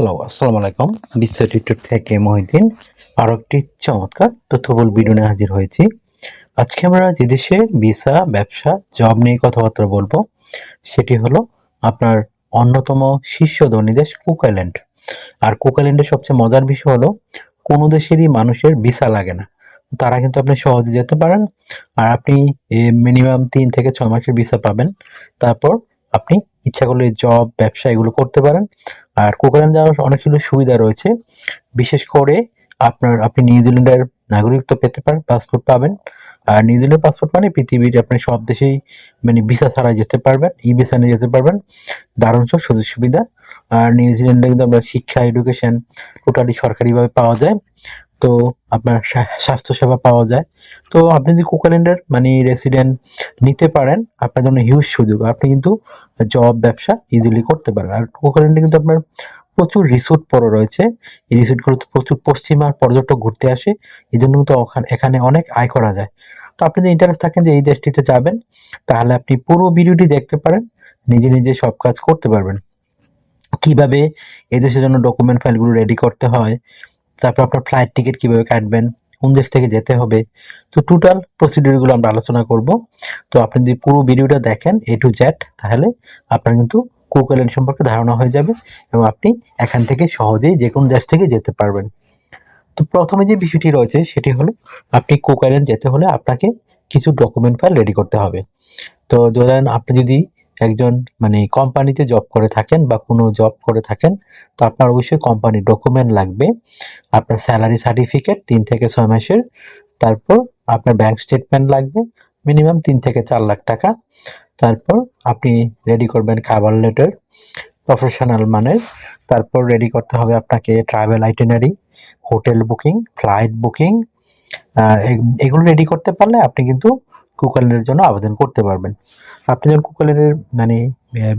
Hello, আসসালামু আলাইকুম। বিশ্ব টিউটর থেকে মহিউদ্দিন আরও একটি চমৎকার তথ্যবহুল ভিডিও নিয়ে হাজির হয়েছি। আজকে আমরা যে দেশে ভিসা, ব্যবসা, জব নিয়ে কথাবার্তা বলবো সেটি হলো আপনার অন্যতম শীর্ষ ধনী দেশ কুক আইল্যান্ড। আর কুক আইল্যান্ডের সবচেয়ে মজার বিষয় হলো কোনো দেশেরই মানুষের ভিসা লাগে না। তারা কিন্তু আপনি সহজে যেতে পারেন। আর আপনি মিনিমাম ৩ থেকে ৬ মাসের ভিসা পাবেন। তারপর আপনি ইচ্ছা করলে জব, ব্যবসা এগুলো করতে পারেন। আর কুক আইল্যান্ড যাওয়ার অনেকগুলো সুবিধা রয়েছে। বিশেষ করে আপনি নিউজিল্যান্ডের নাগরিকত্ব পেতে পারেন, পাসপোর্ট পাবেন। আর নিউজিল্যান্ডের পাসপোর্ট মানে পৃথিবীর আপনি সব দেশেই মানে ভিসা ছাড়া যেতে পারবেন, ই-ভিসা নিয়ে যেতে পারবেন। দারুণ সব সুযোগ সুবিধা। আর নিউজিল্যান্ডে কিন্তু আপনার শিক্ষা, এডুকেশন টোটালি সরকারিভাবে পাওয়া যায়। তো আপনার স্বাস্থ্যসেবা পাওয়া যায়। তো আপনি যদি কুক আইল্যান্ডের মানে রেসিডেন্ট নিতে পারেন, আপনার জন্য হিউজ সুযোগ। আপনি কিন্তু জব, ব্যবসা ইজিলি করতে পারেন। আর কুক আইল্যান্ডে কিন্তু আপনার প্রচুর রিসোর্ট পড়ে রয়েছে। এই রিসোর্টগুলোতে প্রচুর পশ্চিমা পর্যটক ঘুরতে আসে। এজন্য কিন্তু এখানে অনেক আয় করা যায়। তো আপনি যদি ইন্টারেস্ট থাকেন যে এই দেশটিতে যাবেন, তাহলে আপনি পুরো ভিডিওটি দেখতে পারেন। নিজে, নিজে সব কাজ করতে পারবেন। কিভাবে এই দেশের জন্য ডকুমেন্ট ফাইলগুলো রেডি করতে হয়, তারপর আপনার ফ্লাইট টিকিট কিভাবে কাটবেন, কোন দেশ থেকে যেতে হবে। তো টোটাল প্রসিডিউরগুলো আমরা আলোচনা করব। তো আপনি যদি পুরো ভিডিওটা দেখেন A to Z, তাহলে আপনার কিন্তু কুক আইল্যান্ড সম্পর্কে ধারণা হয়ে যাবে এবং আপনি এখান থেকে সহজেই যে কোনো দেশ থেকে যেতে পারবেন। তো প্রথমে যে বিষয়টি রয়েছে সেটি হলো আপনি কুক আইল্যান্ড যেতে হলে আপনাকে কিছু ডকুমেন্ট ফাইল রেডি করতে হবে। তো ধরেন আপনি যদি একজন মানে কোম্পানিতে জব করে থাকেন বা কোনো জব করে থাকেন, তো আপনার অবশ্যই কোম্পানির ডকুমেন্ট লাগবে। আপনার স্যালারি সার্টিফিকেট ৩ থেকে ৬ মাসের। তারপর আপনার ব্যাংক স্টেটমেন্ট লাগবে মিনিমাম ৩ থেকে ৪ লাখ টাকা। তারপর আপনি রেডি করবেন কভার লেটার প্রফেশনাল মানের। তারপর রেডি করতে হবে আপনাকে travel itinerary, hotel booking, flight booking. এগুলো রেডি করতে পারলে আপনি কিন্তু কুক আইল্যান্ডের জন্য আবেদন করতে পারবেন। আপনি যখন কুক আইল্যান্ডের মানে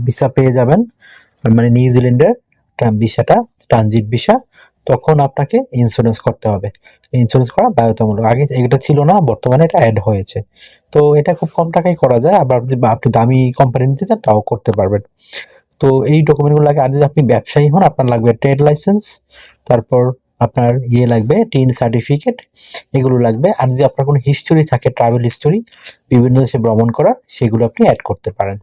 ভিসা পেয়ে যাবেন, মানে নিউজিল্যান্ডের ভিসাটা ট্রানজিট ভিসা, তখন আপনাকে ইন্স্যুরেন্স করতে হবে। ইন্স্যুরেন্স করা বাধ্যতামূলক। আগে এটা ছিল না, বর্তমানে এটা অ্যাড হয়েছে। তো এটা খুব কম টাকায় করা যায়। আবার যদি আপনি দামি কোম্পানি নিতে চান তাও করতে পারবেন। তো এই ডকুমেন্টগুলো লাগে। আর যদি আপনি ব্যবসায়ী হন, আপনার লাগবে ট্রেড লাইসেন্স, তারপর আপনার লাগবে টিন সার্টিফিকেট, এগুলো লাগবে। আর যদি আপনার কোনো হিস্টোরি থাকে, ট্রাভেল হিস্টোরি বিভিন্ন দেশে ভ্রমণ করার, সেগুলো আপনি অ্যাড করতে পারেন।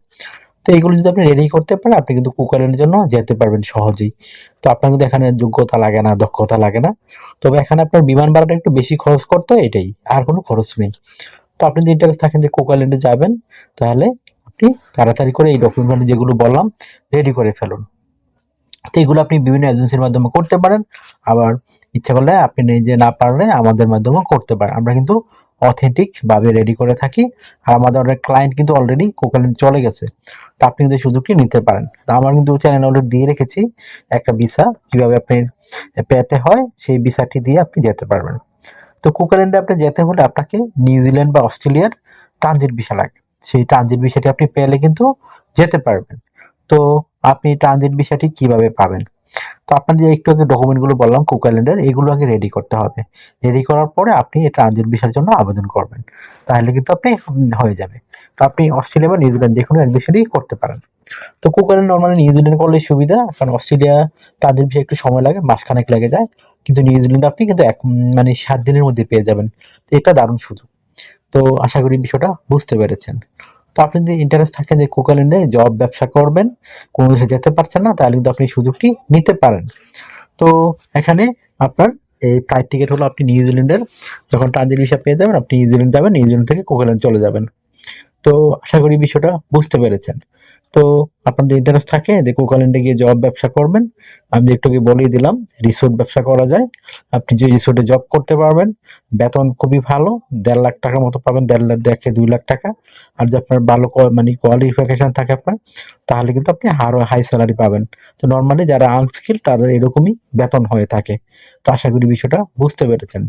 তো এগুলো যদি আপনি রেডি করতে পারেন, আপনি কিন্তু কুক আইল্যান্ডের জন্য যেতে পারবেন সহজেই। তো আপনার কিন্তু এখানে যোগ্যতা লাগে না, দক্ষতা লাগে না। তবে এখানে আপনার বিমান ভাড়াটা একটু বেশি খরচ করতে হয়, এটাই, আর কোনো খরচ নেই। তো আপনি যদি ইন্টারেস্ট থাকেন যে কুক আইল্যান্ডে যাবেন, তাহলে আপনি তাড়াতাড়ি করে এই ডকুমেন্ট যেগুলো বললাম রেডি করে ফেলুন। তো এগুলো আপনি বিভিন্ন এজেন্সির মাধ্যমে করতে পারেন। আবার ইচ্ছা করলে আপনি নিজে না পারলে আমাদের মাধ্যমেও করতে পারেন। আমরা কিন্তু অথেন্টিক ভাবে রেডি করে থাকি। আর আমাদের অনেক ক্লায়েন্ট কিন্তু অলরেডি কুক আইল্যান্ড চলে গেছে। তো আপনি কিন্তু এই সুযোগটি নিতে পারেন। তো আমার কিন্তু চ্যানেল অলরেডি দিয়ে রেখেছি একটা ভিসা কিভাবে আপনি পেতে হয়, সেই ভিসাটি দিয়ে আপনি যেতে পারবেন। তো কুক আইল্যান্ডে আপনি যেতে হলে আপনাকে নিউজিল্যান্ড বা অস্ট্রেলিয়ার ট্রানজিট ভিসা লাগে। সেই ট্রানজিট ভিসাটি আপনি পেলে কিন্তু যেতে পারবেন। তো আপনি ট্রানজিট ভিসাটি কিভাবে পাবেন? তো আপনার যে একটু আগে ডকুমেন্টগুলো বললাম কুক আইল্যান্ডের, এগুলো আগে রেডি করতে হবে। রেডি করার পরে আপনি এই ট্রানজিট ভিসার জন্য আবেদন করবেন। তাহলে কিন্তু আপনি হয়ে যাবে। তো আপনি অস্ট্রেলিয়া বা নিউজিল্যান্ড যেকোনো এক দেশেরই করতে পারেন। তো কুক আইল্যান্ড নরমালি নিউজিল্যান্ড করলে সুবিধা, কারণ অস্ট্রেলিয়া ট্রানজিট ভিসা একটু সময় লাগে, মাসখানেক লেগে যায়। কিন্তু নিউজিল্যান্ড আপনি কিন্তু মানে ৭ দিনের মধ্যে পেয়ে যাবেন। তো এটা দারুণ সুযোগ। তো আশা করি বিষয়টা বুঝতে পেরেছেন। তো আপনি যদি ইন্টারেস্ট থাকেন যে কুক আইল্যান্ডে জব, ব্যবসা করবেন, কোনো দেশে যেতে পারছেন না, তাহলে কিন্তু আপনি এই সুযোগটি নিতে পারেন। তো এখানে আপনার এই ফ্লাইট টিকিট হলো আপনি নিউজিল্যান্ডের যখন ট্রানজিট ভিসা পেয়ে যাবেন, আপনি নিউজিল্যান্ড যাবেন, নিউজিল্যান্ড থেকে কুক আইল্যান্ড চলে যাবেন। তো আশা করি বিষয়টা বুঝতে পেরেছেন। তো আপনাদের ইন্টারেস্ট থাকে যে কুক আইল্যান্ডে গিয়ে জব, ব্যবসা করবেন, আমি একটু আগে বলেই দিলাম রিসোর্ট ব্যবসা করা যায়। আপনি যে রিসোর্টে জব করতে পারবেন, বেতন খুবই ভালো, ১.৫ লাখ টাকার মতো পাবেন, ১.৫ লাখ থেকে ২ লাখ টাকা। আর যে আপনার ভালো মানে কোয়ালিফিকেশন থাকে আপনার, তাহলে কিন্তু আপনি আরো হাই স্যালারি পাবেন। তো নর্মালি যারা আনস্কিল তাদের এরকমই বেতন হয়ে থাকে। তো আশা করি বিষয়টা বুঝতে পেরেছেন।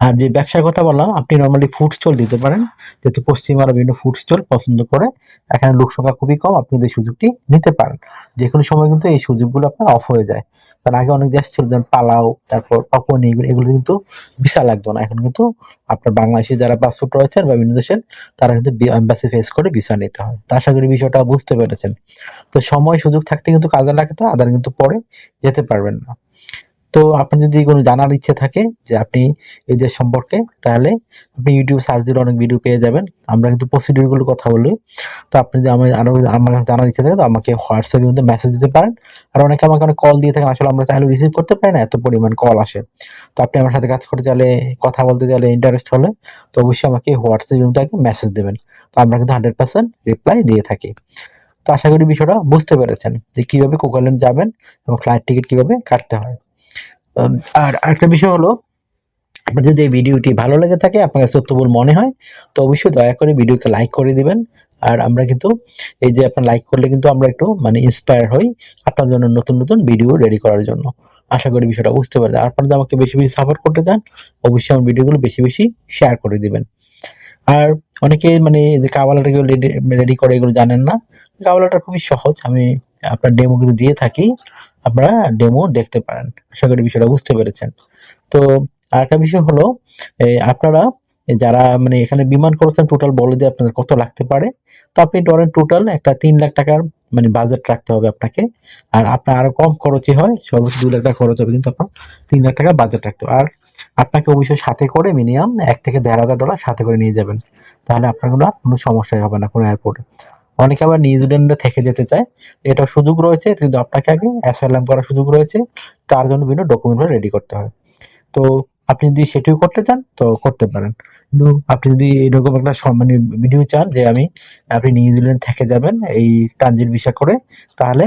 আর যে ব্যবসার কথা বললাম, আপনি নর্মালি ফুড স্টল দিতে পারেন, যেহেতু পশ্চিমারা বিভিন্ন ফুড স্টল পছন্দ করে। এখানে লোক সংখ্যা খুবই কম, আপনি এই সুযোগটি নিতে পারেন। যে কোনো সময় কিন্তু এই সুযোগগুলো আপনার অফ হয়ে যায়। কারণ আগে অনেক দেশ ছিল যেমন পালাও, তারপর পাপুয়া নিউ গিনি, এগুলো কিন্তু ভিসা লাগতো না। এখন কিন্তু আপনার বাংলাদেশি যারা পাসপোর্ট রয়েছেন বা বিভিন্ন দেশের, তারা কিন্তু এম্বাসি ফেস করে ভিসা নিতে হয়। তো আশা করি বিষয়টা বুঝতে পেরেছেন। তো সময় সুযোগ থাকতে কিন্তু কাজে লাগাতে হয়, আদার কিন্তু পরে যেতে পারবেন না। তো আপনার যদি কোনো জানার ইচ্ছে থাকে যে আপনি এই দেশ সম্পর্কে, তাহলে আপনি ইউটিউব সার্চ দিলে অনেক ভিডিও পেয়ে যাবেন। আমরা কিন্তু প্রসিডিউরগুলোর কথা বলি। তো আপনি যদি আমার কাছে জানার ইচ্ছা থাকে, তো আমাকে হোয়াটসঅ্যাপের মধ্যে মেসেজ দিতে পারেন। আর অনেকে আমাকে অনেক কল দিয়ে থাকেন, আসলে আমরা চাইলে রিসিভ করতে পারি না, এত পরিমাণ কল আসে। তো আপনি আমার সাথে কাজ করতে চাইলে, কথা বলতে চাইলে, ইন্টারেস্ট হলে, তো অবশ্যই আমাকে হোয়াটসঅ্যাপের মধ্যে আগে মেসেজ দেবেন। তো আমরা কিন্তু 100% রিপ্লাই দিয়ে থাকি। তো আশা করি বিষয়টা বুঝতে পেরেছেন যে কিভাবে কোকাল্যান্ড যাবেন এবং ফ্লাইট টিকিট কিভাবে কাটতে হয়। আর আরেকটা বিষয় হলো, আপনার যদি এই ভিডিওটি ভালো লেগে থাকে, আপনার কাছে তথ্যবহুল মনে হয়, তো অবশ্যই দয়া করে ভিডিওকে লাইক করে দিবেন। আর আমরা কিন্তু এই যে আপনার লাইক করলে কিন্তু আমরা একটু মানে ইন্সপায়ার হই আপনার জন্য নতুন নতুন ভিডিও রেডি করার জন্য। আশা করি বিষয়টা বুঝতে পারছেন। আপনারা যদি আমাকে বেশি বেশি সাপোর্ট করতে চান, অবশ্যই আমার ভিডিওগুলো বেশি বেশি শেয়ার করে দিবেন। আর অনেকে মানে যে কাওয়ালাটাকে রেডি করে এগুলো জানেন না। কাওয়ালাটা খুবই সহজ, আমি আপনার ডেমো কিন্তু দিয়ে থাকি, আপনারা ডেমো দেখতে পারেন। আশা করি বিষয়টা বুঝতে পেরেছেন। তো আরেকটা বিষয় হলো, আপনারা যারা মানে এখানে বিমান খরচ টোটাল বলে দিয়ে আপনাদের কত লাগতে পারে। তো আপনি ধরেন টোটাল একটা 3 লাখ টাকার মানে বাজেট রাখতে হবে আপনাকে। আর আপনার আরো কম খরচই হয়, সর্বোচ্চ 2 লাখ টাকা খরচ হবে, কিন্তু আপনার 3 লাখ টাকা বাজেট রাখতে হবে। আর আপনাকে অবশ্যই সাথে করে মিনিমাম $1,000 থেকে $1,500 সাথে করে নিয়ে যাবেন। তাহলে আপনার কোনো সমস্যাই হবে না কোনো এয়ারপোর্টে। অনেকে আবার নিউজিল্যান্ডে থেকে যেতে চায়, এটা সুযোগ রয়েছে, কিন্তু আপনাকে আগে অ্যাসাইলাম করার সুযোগ রয়েছে। তার জন্য বিভিন্ন ডকুমেন্ট রেডি করতে হয়। তো আপনি যদি সেটিও করতে চান তো করতে পারেন। কিন্তু আপনি যদি এরকম একটা মানে ভিডিও চান যে আপনি নিউজিল্যান্ড থেকে যাবেন এই ট্রানজিট ভিসা করে, তাহলে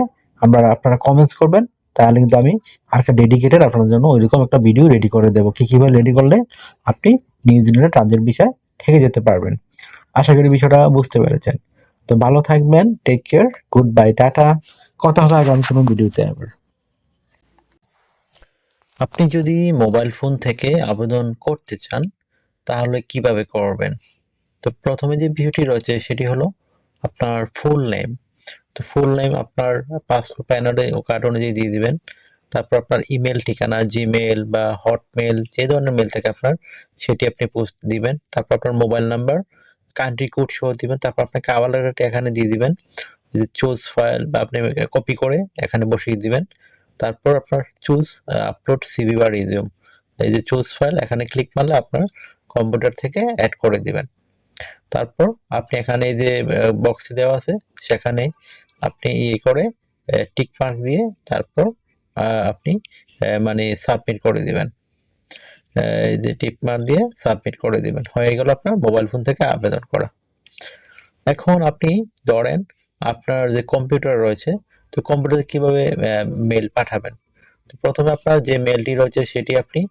আপনারা কমেন্টস করবেন। তাহলে কিন্তু আমি আরেকটা ডেডিকেটেড আপনার জন্য ওইরকম একটা ভিডিও রেডি করে দেবো, কিভাবে রেডি করলে আপনি নিউজিল্যান্ডের ট্রানজিট ভিসায় থেকে যেতে পারবেন। আশা করি বিষয়টা বুঝতে পেরেছেন। তো ভালো থাকবেন, take care, good bye, tata. কথা হবে আগামী কোনো ভিডিওতে আবার। আপনি যদি মোবাইল ফোন থেকে আবেদন করতে চান, তাহলে কিভাবে করবেন? তো প্রথমে যে বিষয়টি রয়েছে সেটি হলো আপনার ফুল নেম। তো ফুল নেম আপনার পাসপোর্ট প্যান কার্ড অনুযায়ী দিয়ে দিবেন। তারপর আপনার ইমেল ঠিকানা, জিমেল বা হটমেল যে ধরনের মেল থেকে আপনার, সেটি আপনি পোস্ট দিবেন। তারপর আপনার মোবাইল নাম্বার, কান্ট্রি কোড সহ দিবেন। তারপর আপনার কাভার লেটারটি এখানে দিয়ে দিবেন। চুজ ফাইল বা আপনি কপি করে এখানে বসিয়ে দিবেন। তারপর আপনার চুজ আপলোড সিভি বা রিজিউম, এই যে চুজ ফাইল এখানে ক্লিক মারলে আপনার কম্পিউটার থেকে অ্যাড করে দিবেন। তারপর আপনি এখানে এই যে বক্স দেওয়া আছে, সেখানে আপনি ইয়ে করে টিক মার্ক দিয়ে তারপর আপনি মানে সাবমিট করে দিবেন। এই যে টিক মার্ক দিয়ে সাবমিট করে দিবেন, হয়ে গেল আপনার মোবাইল ফোন থেকে আবেদন করা। এখন আপনি ধরেন আপনার যে কম্পিউটার রয়েছে, তো কম্পিউটারে কিভাবে মেল পাঠাবেন। তো প্রথমে আপনার যে মেলটি রয়েছে সেটি আপনি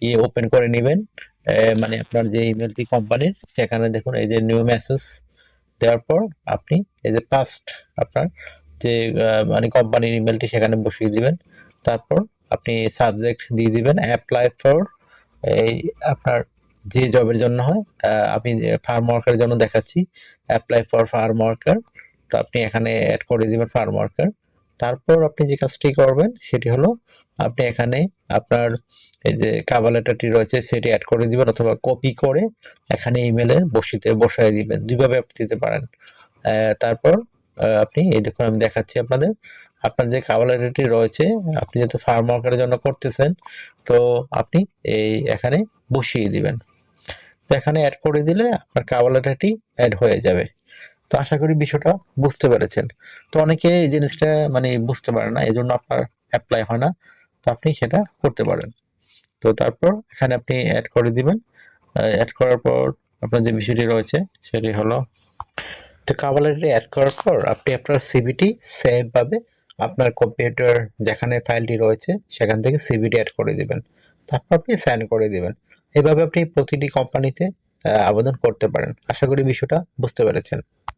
এই ওপেন করে নেবেন। মানে আপনার যে ইমেলটি কোম্পানির, সেখানে দেখুন এই যে নিউ মেসেজ দেওয়ার পর আপনি এই যে পাস্ট আপনার যে মানে কোম্পানির ইমেলটি সেখানে বসিয়ে দিবেন। তারপর আপনি সাবজেক্ট দিয়ে দিবেন অ্যাপ্লাই ফর এই আপনার যে জবের জন্য হয়। আমি ফার্ম ওয়ার্কারের জন্য দেখাচ্ছি, অ্যাপ্লাই ফর ফার্ম ওয়ার্কার। তো আপনি এখানে অ্যাড করে দিবেন ফার্ম ওয়ার্কার। তারপর আপনি যে কাজটি করবেন সেটি হলো, আপনি এখানে আপনার এই যে কভার লেটারটি রয়েছে সেটি অ্যাড করে দিবেন, অথবা কপি করে এখানে ইমেলে বসায় দিবেন। দুইভাবে আপনি দিতে পারেন। তারপর আপনি এই দেখুন আমি দেখাচ্ছি আপনাদের, আপনার যে কভার লেটারটি রয়েছে, আপনি যেহেতু ফার্ম ওয়ার্কারের জন্য করতেছেন, তো আপনি এই এখানে বসিয়ে দিবেন। তো এখানে অ্যাড করে দিলে আপনার কভার লেটারটি অ্যাড হয়ে যাবে। তো আশা করি বিষয়টা বুঝতে পেরেছেন। তো অনেকে এই জিনিসটা মানে বুঝতে পারে না, এজন্য আপনার অ্যাপ্লাই হয় না। তো আপনি সেটা করতে পারেন। তো তারপর এখানে আপনি অ্যাড করে দিবেন। অ্যাড করার পর আপনার যে বিষয়টি রয়েছে সেটি হলো, তো কভার লেটারে অ্যাড করার পর আপনি আপনার সিভিটি সেভ ভাবে আপনার কম্পিউটার যেখানে ফাইলটি রয়েছে সেখান থেকে সিভিটি অ্যাড করে দিবেন। তারপর আপনি সাইন করে দিবেন। এভাবে আপনি প্রতিটি কোম্পানিতে আবেদন করতে পারেন। আশা করি বিষয়টা বুঝতে পেরেছেন।